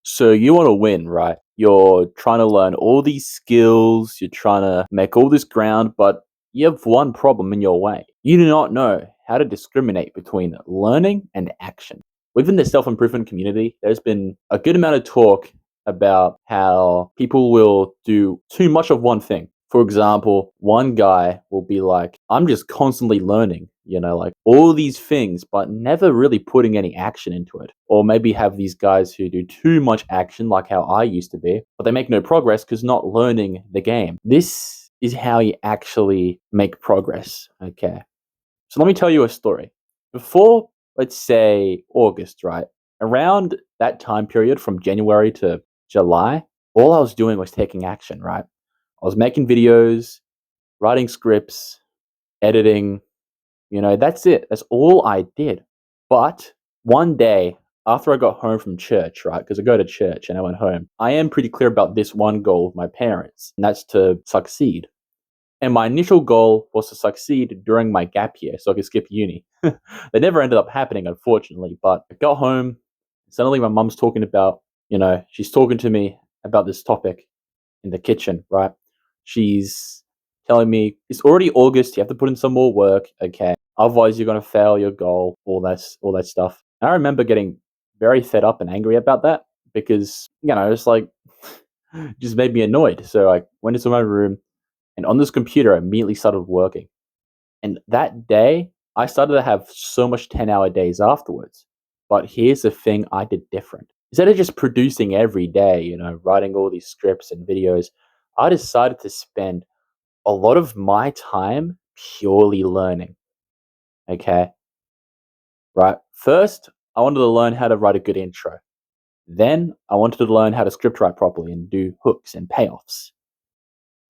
So you want to win, right? You're trying to learn all these skills, you're trying to make all this ground, but you have one problem in your way. You do not know how to discriminate between learning and action. Within the self improvement community, there's been a good amount of talk about how people will do too much of one thing. For example, one guy will be like, I'm just constantly learning, like all these things, but never really putting any action into it. Or maybe have these guys who do too much action, like how I used to be, but they make no progress because not learning the game. This is how you actually make progress. Okay. So let me tell you a story. Before, let's say, August, right? Around that time period from January to July, all I was doing was taking action, right? I was making videos, writing scripts, editing, that's it. That's all I did. But one day, after I got home from church, right? Because I go to church and I went home, I am pretty clear about this one goal with my parents, and that's to succeed. And my initial goal was to succeed during my gap year so I could skip uni. That never ended up happening, unfortunately. But I got home, suddenly my mum's talking about, she's talking to me about this topic in the kitchen, right? She's telling me it's already August, you have to put in some more work, okay? Otherwise you're gonna fail your goal, all that stuff. And I remember getting very fed up and angry about that because, it's like just made me annoyed. So I went into my room and on this computer I immediately started working. And that day I started to have so much 10-hour days afterwards. But here's the thing I did different. Instead of just producing every day, writing all these scripts and videos, I decided to spend a lot of my time purely learning. Okay. Right. First, I wanted to learn how to write a good intro. Then I wanted to learn how to script write properly and do hooks and payoffs.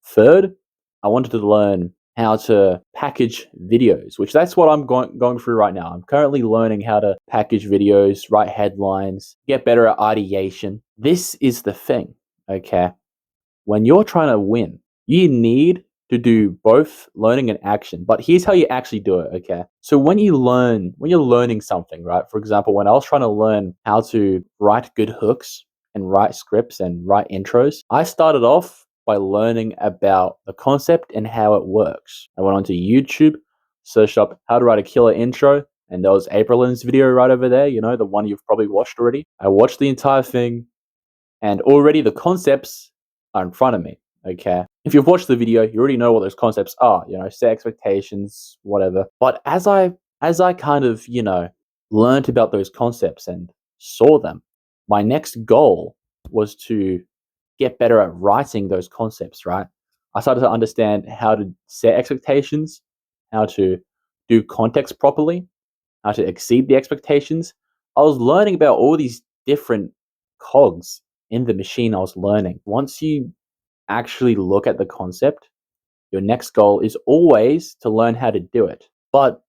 Third, I wanted to learn how to package videos, which that's what I'm going through right now. I'm currently learning how to package videos, write headlines, get better at ideation. This is the thing, okay? When you're trying to win, you need to do both learning and action. But here's how you actually do it, okay? So when you're learning something, right? For example, when I was trying to learn how to write good hooks and write scripts and write intros, I started off by learning about the concept and how it works. I went onto YouTube, searched up how to write a killer intro, and there was Aprilyn's video right over there, the one you've probably watched already. I watched the entire thing, and already the concepts are in front of me. Okay. If you've watched the video, you already know what those concepts are, set expectations, whatever. But as I kind of, learned about those concepts and saw them, my next goal was to get better at writing those concepts, right? I started to understand how to set expectations, how to do context properly, how to exceed the expectations. I was learning about all these different cogs in the machine I was learning. Once you actually look at the concept, your next goal is always to learn how to do it. But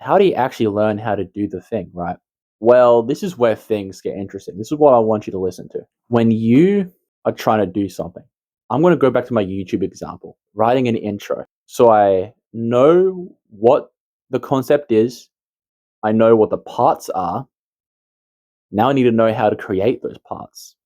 how do you actually learn how to do the thing, right? Well, this is where things get interesting. This is what I want you to listen to. When you are trying to do something, I'm going to go back to my YouTube example, writing an intro. So I know what the concept is, I know what the parts are. Now I need to know how to create those parts.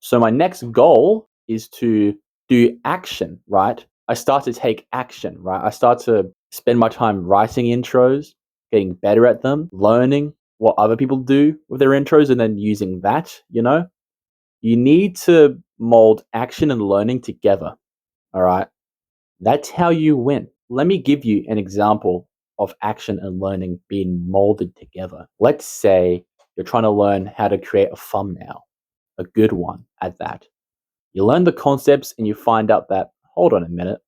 So my next goal is to do action, right? I start to take action, right? I start to spend my time writing intros, getting better at them, learning what other people do with their intros, and then using that, You need to mold action and learning together, all right? That's how you win. Let me give you an example of action and learning being molded together. Let's say you're trying to learn how to create a thumbnail, a good one at that. You learn the concepts and you find out that, hold on a minute,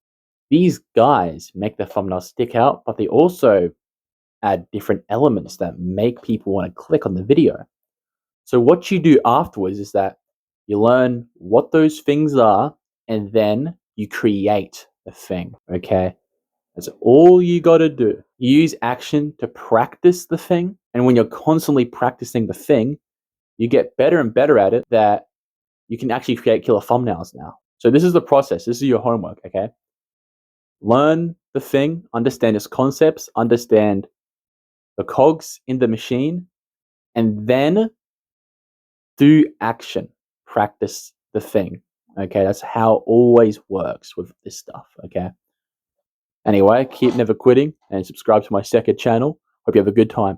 these guys make the thumbnail stick out, but they also add different elements that make people want to click on the video. So what you do afterwards is that you learn what those things are and then you create the thing, okay? That's all you got to do. You use action to practice the thing, and when you're constantly practicing the thing, you get better and better at it that you can actually create killer thumbnails now. So this is the process. This is your homework, okay? Learn the thing, understand its concepts, understand the cogs in the machine, and then Do action, practice the thing. Okay, that's how it always works with this stuff. Okay. Anyway, keep never quitting and subscribe to my second channel. Hope you have a good time.